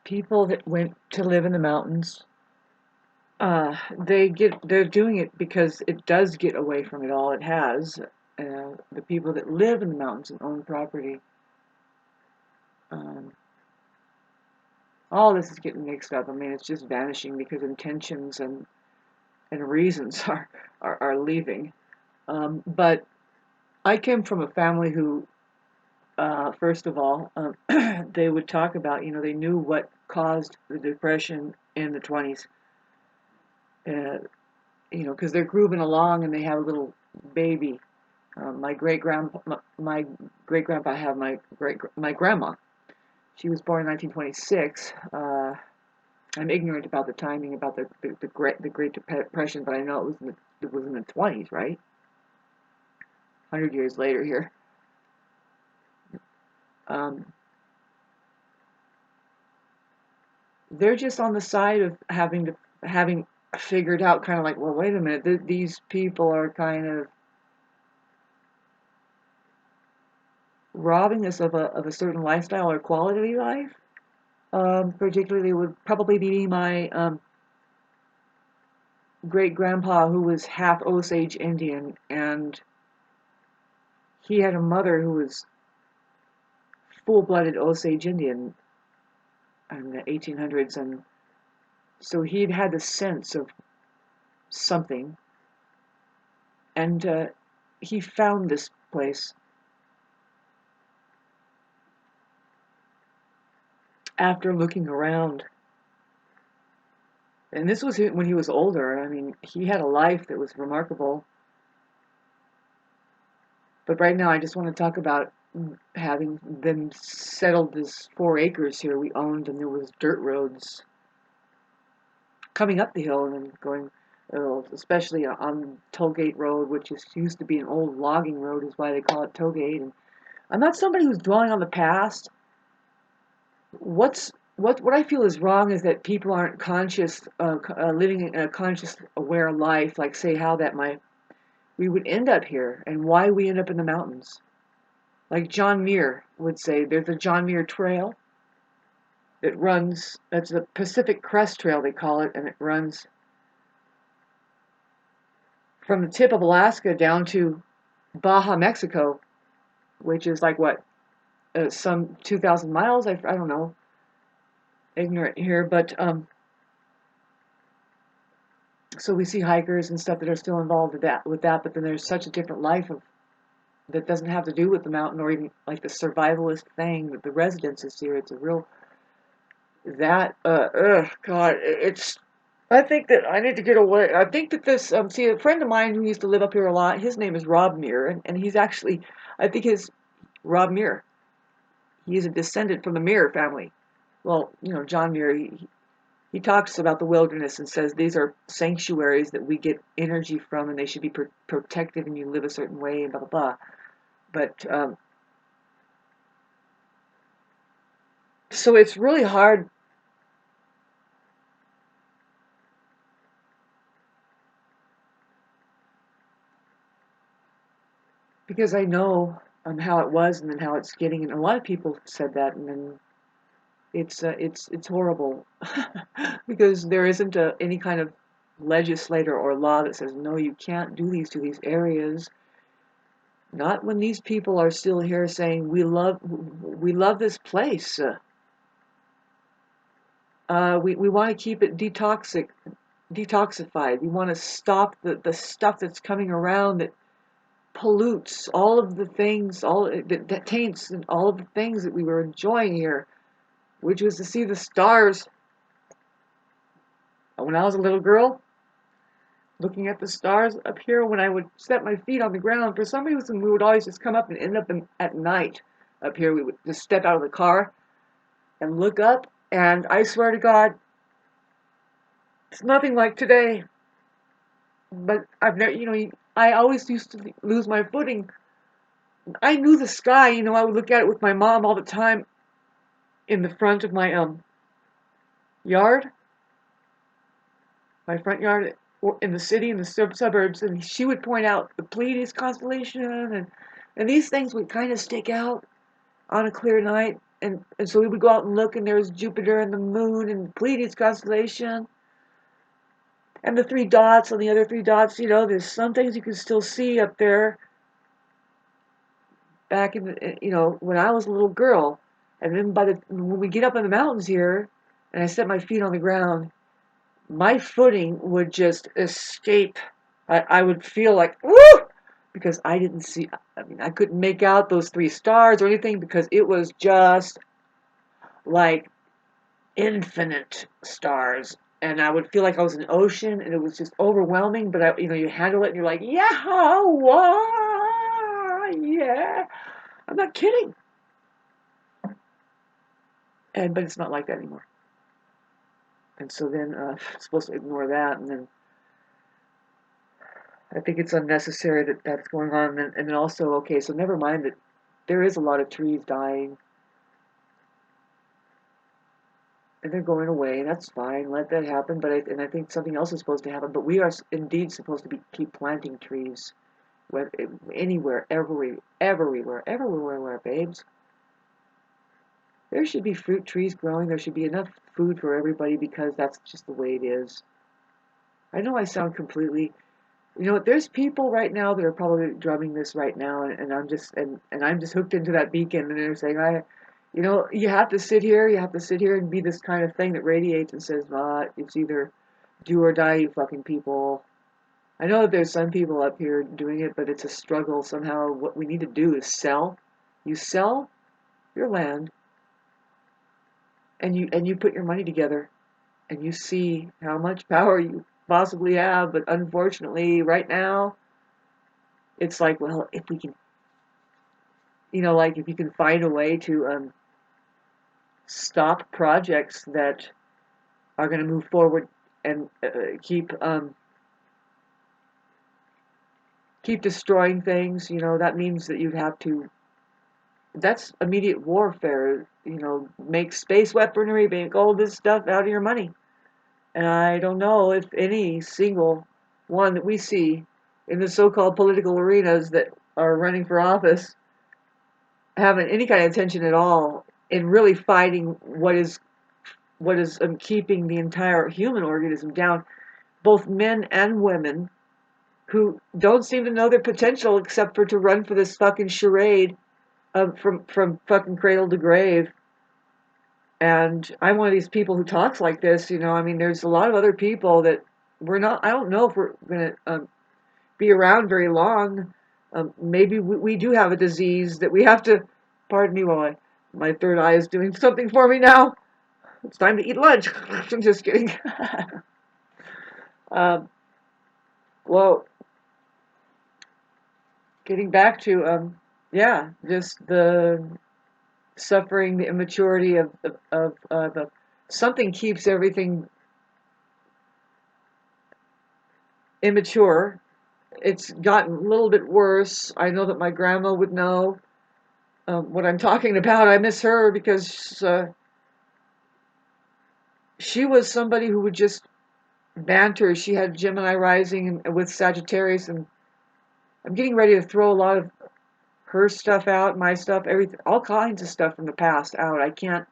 people that went to live in the mountains, they're doing it because it does get away from it all. It has. The people that live in the mountains and own property, um, all this is getting mixed up. I mean, it's just vanishing because intentions and reasons are leaving. But I came from a family who, first of all, they would talk about, they knew what caused the depression in the 20s. Uh, because they're grooving along and they have a little baby. My great grandpa had my grandma. She was born in 1926. I'm ignorant about the timing about the Great Depression, but I know it was in the 20s, right? 100 years later here. Um, they're just on the side of having figured out, kind of like, well, wait a minute, these people are kind of robbing us of a certain lifestyle or quality of life. Particularly would probably be my great grandpa, who was half Osage Indian, and he had a mother who was full-blooded Osage Indian in the 1800s, and so he'd had the sense of something, and he found this place after looking around. And this was when he was older. I mean, he had a life that was remarkable. But right now, I just want to talk about having them settled this 4 acres here we owned, and there was dirt roads coming up the hill and then going, especially on Tollgate Road, which used to be an old logging road, is why they call it Tollgate. And I'm not somebody who's dwelling on the past. What I feel is wrong is that people aren't conscious, living in a conscious, aware life, like say how that we would end up here and why we end up in the mountains. Like John Muir would say, there's a John Muir Trail that runs, that's the Pacific Crest Trail, they call it, and it runs from the tip of Alaska down to Baja, Mexico, which is like what, some 2,000 miles? I don't know, ignorant here, but so we see hikers and stuff that are still involved with that, but then there's such a different life that doesn't have to do with the mountain or even like the survivalist thing that the residence is here. It's a real God, it's. I think that I need to get away. I think that this see, a friend of mine who used to live up here a lot. His name is Rob Muir, and he's actually, I think his Rob Muir. He's a descendant from the Muir family. Well, John Muir. He talks about the wilderness and says these are sanctuaries that we get energy from, and they should be protected, and you live a certain way, and blah blah blah. But so it's really hard because I know how it was and then how it's getting, and a lot of people said that, and then it's horrible because there isn't any kind of legislator or law that says no, you can't do these to these areas. Not when these people are still here saying we love this place. We want to keep it detoxified. We want to stop the stuff that's coming around that pollutes all of the things, all that taints and all of the things that we were enjoying here, which was to see the stars. When I was a little girl, looking at the stars up here, when I would set my feet on the ground, for some reason we would always just come up and end up at night up here. We would just step out of the car and look up, and I swear to God, it's nothing like today. But I've never, I always used to lose my footing. I knew the sky, I would look at it with my mom all the time in the front of my yard, my front yard, or in the city, in the suburbs, and she would point out the Pleiades constellation, and these things would kind of stick out on a clear night, and so we would go out and look, and there was Jupiter and the moon and the Pleiades constellation and the three dots on the other three dots. There's some things you can still see up there back in the, when I was a little girl. And then when we get up in the mountains here and I set my feet on the ground, my footing would just escape. I would feel like, woo! Because I didn't see, I couldn't make out those three stars or anything because it was just like infinite stars. And I would feel like I was in an ocean and it was just overwhelming. But, you handle it and you're like, yeah, wow, yeah. I'm not kidding. But it's not like that anymore. And so then I'm supposed to ignore that, and then I think it's unnecessary that that's going on. And then also, okay, so never mind that there is a lot of trees dying, and they're going away. That's fine, let that happen. But I think something else is supposed to happen. But we are indeed supposed to keep planting trees, anywhere, everywhere, babes. There should be fruit trees growing. There should be enough food for everybody because that's just the way it is. I know I sound completely, there's people right now that are probably drumming this right now, and I'm just hooked into that beacon, and they're saying, you have to sit here and be this kind of thing that radiates and says, it's either do or die, you fucking people. I know that there's some people up here doing it, but it's a struggle somehow. What we need to do is sell. You sell your land, and you put your money together, and you see how much power you possibly have. But unfortunately, right now, it's like, well, if we can, like if you can find a way to stop projects that are going to move forward and keep destroying things, that means that you'd have to. That's immediate warfare. Make space weaponry, make all this stuff out of your money. And I don't know if any single one that we see in the so-called political arenas that are running for office having any kind of attention at all in really fighting what is keeping the entire human organism down, both men and women who don't seem to know their potential except for to run for this fucking charade from fucking cradle to grave. And I'm one of these people who talks like this, there's a lot of other people that I don't know if we're going to be around very long. Maybe we do have a disease that we have to, pardon me while my third eye is doing something for me now. It's time to eat lunch. I'm just kidding. Well, getting back to, just the suffering, the immaturity of something keeps everything immature. It's gotten a little bit worse. I know that my grandma would know what I'm talking about. I miss her because she was somebody who would just banter. She had Gemini rising with Sagittarius, and I'm getting ready to throw a lot of her stuff out, my stuff, everything, all kinds of stuff from the past out. I can't.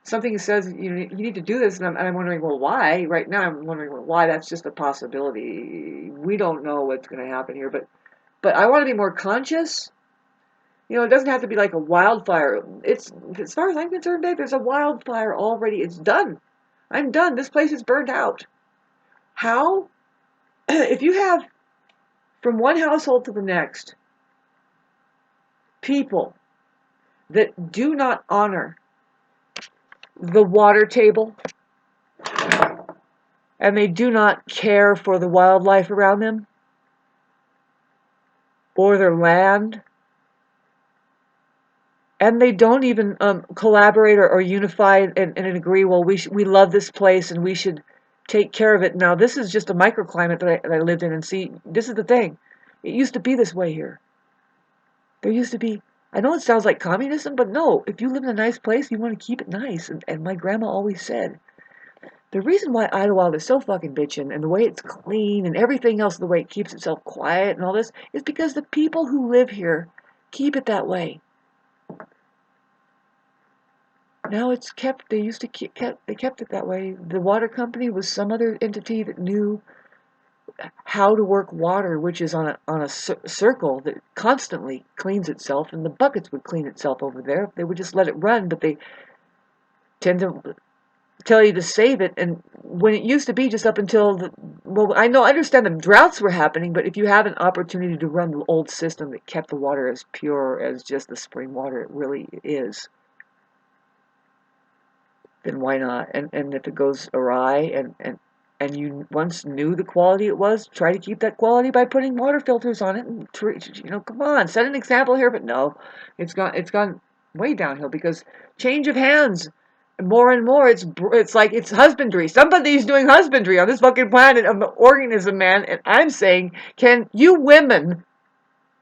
Something says you need to do this, and I'm wondering, well, why? Right now, I'm wondering, well, why? That's just a possibility. We don't know what's going to happen here, but I want to be more conscious. It doesn't have to be like a wildfire. It's, as far as I'm concerned, babe, there's a wildfire already. It's done. I'm done. This place is burned out. How? If you have, from one household to the next, people that do not honor the water table, and they do not care for the wildlife around them, or their land, and they don't even collaborate or unify and agree, well, we love this place and we should take care of it. Now, this is just a microclimate that I lived in, and see, this is the thing. It used to be this way here. There used to be, I know it sounds like communism, but no, if you live in a nice place, you want to keep it nice. And my grandma always said, the reason why Idlewild is so fucking bitchin' and the way it's clean and everything else, the way it keeps itself quiet and all this, is because the people who live here keep it that way. Now it's kept. They used to they kept it that way. The water company was some other entity that knew how to work water, which is on a circle that constantly cleans itself, and the buckets would clean itself over there. They would just let it run, but they tend to tell you to save it. And when it used to be just up until I understand the droughts were happening, but if you have an opportunity to run the old system that kept the water as pure as just the spring water it really is, then why not? And if it goes awry and you once knew the quality it was, try to keep that quality by putting water filters on it and come on, set an example here. But no, it's gone way downhill because change of hands. More and more, it's like it's husbandry. Somebody's doing husbandry on this fucking planet of the organism, man. And I'm saying, can you women?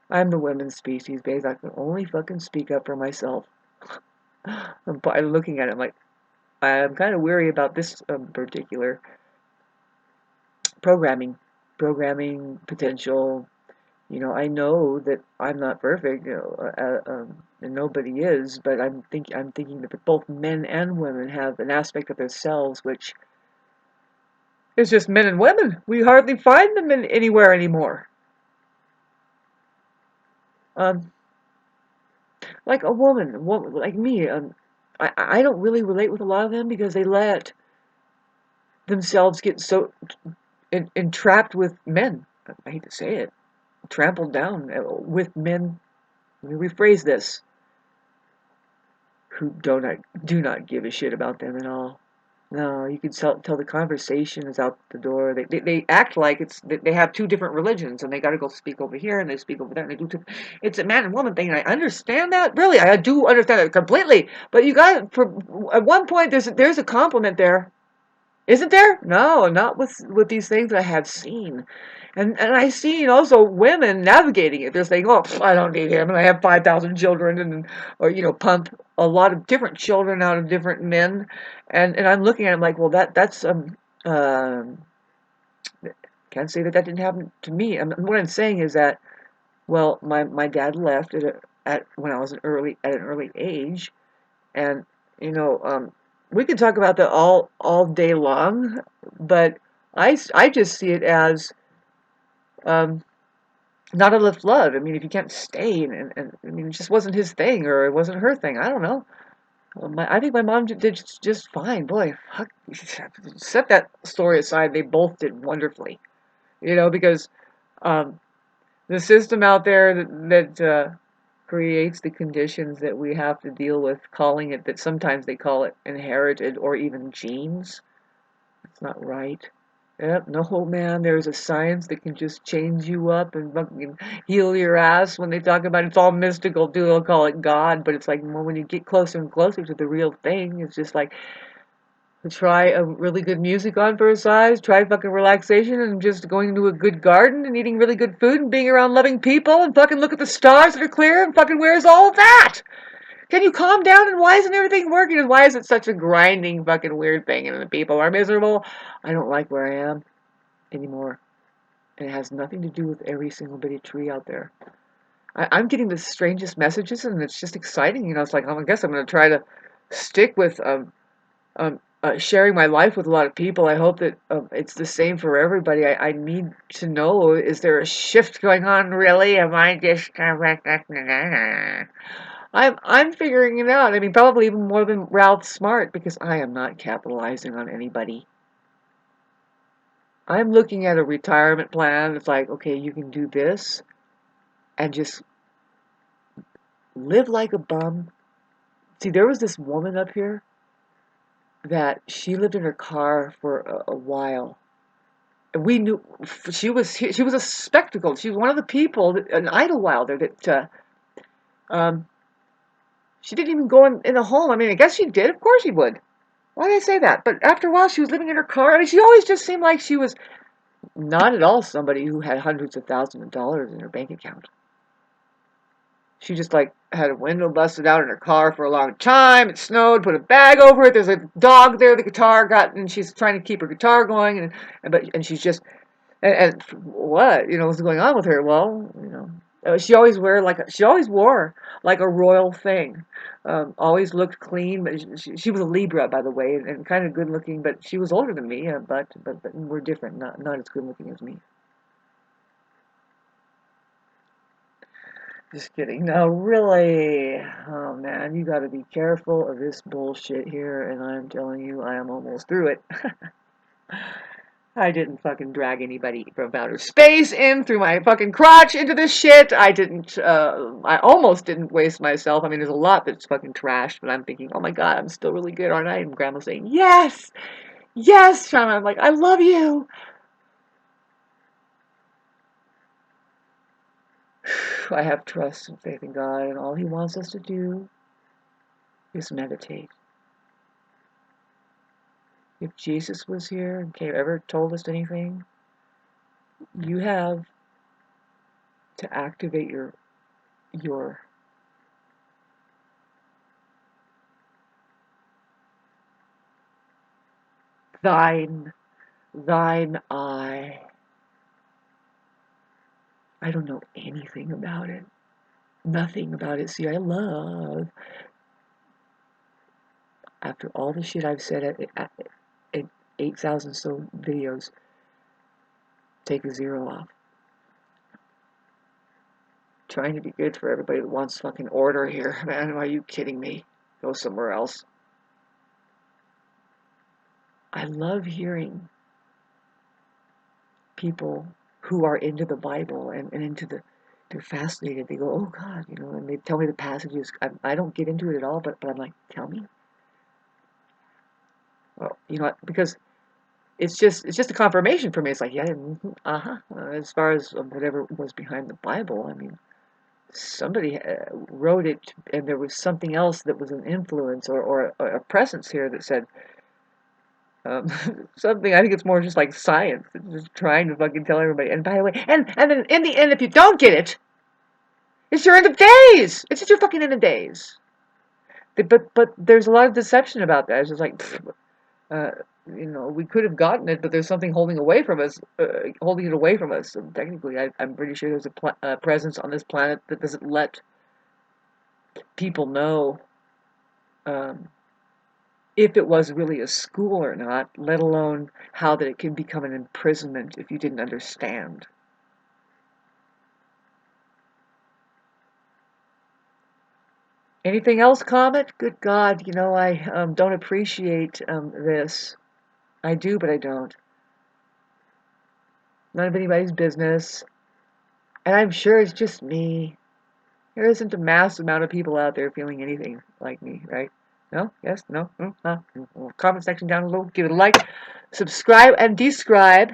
I'm the women's species, babes. I can only fucking speak up for myself. By looking at it, I'm like, I'm kind of weary about this particular programming, programming potential. I know that I'm not perfect, and nobody is. But I'm thinking that both men and women have an aspect of themselves which is just men and women. We hardly find them anywhere anymore. Um, like a woman like me. I don't really relate with a lot of them because they let themselves get so entrapped with men. I hate to say it, trampled down with men. Let me rephrase this: who do not give a shit about them at all. No, you can tell the conversation is out the door. They act like they have two different religions and they got to go speak over here and they speak over there and they do. It's a man and woman thing. And I understand that, really. I do understand it completely. But you got at one point there's a compliment there. Isn't there? No, not with these things that I have seen. And I've seen also women navigating it. They're saying, "Oh, I don't need him, and I have 5,000 children," or pump a lot of different children out of different men. And I'm looking at it like, well, that's can't say that didn't happen to me. What I'm saying is that, well, my dad left at when I was at an early age, and you know, we could talk about that all day long, but I just see it as um, not a lift love. I mean, if you can't stay, and I mean, it just wasn't his thing or it wasn't her thing. I don't know. I think my mom did just fine. Boy, fuck, set that story aside. They both did wonderfully. Because um, the system out there that creates the conditions that we have to deal with, calling it that sometimes they call it inherited or even genes. It's not right. Yep, no man, there's a science that can just change you up and fucking heal your ass. When they talk about it's all mystical too, they'll call it God, but it's like, well, when you get closer and closer to the real thing, it's just like try a really good music on for a size, try fucking relaxation and just going into a good garden and eating really good food and being around loving people and fucking look at the stars that are clear and fucking where's all of that? Can you calm down and why isn't everything working and why is it such a grinding fucking weird thing and the people are miserable? I don't like where I am anymore. And it has nothing to do with every single bitty tree out there. I'm getting the strangest messages and it's just exciting. It's like, I guess I'm going to try to stick with sharing my life with a lot of people. I hope that it's the same for everybody. I need to know, is there a shift going on really? Am I just... I'm figuring it out. I mean, probably even more than Ralph Smart because I am not capitalizing on anybody. I'm looking at a retirement plan. It's like, okay, you can do this and just live like a bum. See, there was this woman up here that she lived in her car for a while. And we knew she was a spectacle. She was one of the people, an Idlewild that um, she didn't even go in a home. I mean, I guess she did. Of course she would. Why did I say that? But after a while, she was living in her car. I mean, she always just seemed like she was not at all somebody who had hundreds of thousands of dollars in her bank account. She just like had a window busted out in her car for a long time. It snowed, put a bag over it. There's a dog there. The guitar got, and she's trying to keep her guitar going, and she's just, and what, what's going on with her? Well, She always wore like a royal thing. Always looked clean, but she was a Libra, by the way, and kind of good looking. But she was older than me, but we're different. Not as good looking as me. Just kidding. No, really. Oh man, you got to be careful of this bullshit here, and I'm telling you, I am almost through it. I didn't fucking drag anybody from outer space in through my fucking crotch into this shit. I almost didn't waste myself. I mean, there's a lot that's fucking trashed, but I'm thinking, oh my god, I'm still really good, aren't I? And Grandma's saying, yes, yes, Shauna. I'm like, I love you. I have trust and faith in God, and all He wants us to do is meditate. If Jesus was here and ever told us anything, you have to activate your thine eye. I don't know anything about it. Nothing about it. See, I love, after all the shit I've said at 8,000 so videos, take a zero off. Trying to be good for everybody that wants fucking order here. Man, are you kidding me? Go somewhere else. I love hearing people who are into the Bible and into they're fascinated. They go, oh God, and they tell me the passages. I don't get into it at all, but I'm like, tell me. Well, because it's just a confirmation for me. It's like, yeah, as far as whatever was behind the Bible, I mean, somebody wrote it, and there was something else that was an influence or a presence here that said something. I think it's more just like science. It's just trying to fucking tell everybody. And by the way, and then in the end, if you don't get it, it's your end of days. It's just your fucking end of days. But there's a lot of deception about that. It's just like, uh, we could have gotten it, but there's something holding holding it away from us. And technically, I'm pretty sure there's a presence on this planet that doesn't let people know if it was really a school or not, let alone how that it can become an imprisonment if you didn't understand. Anything else, Comet? Good God, I don't appreciate this. I do, but I don't. None of anybody's business. And I'm sure it's just me. There isn't a mass amount of people out there feeling anything like me, right? No? Yes? No? Comment section down below. Give it a like. Subscribe and describe.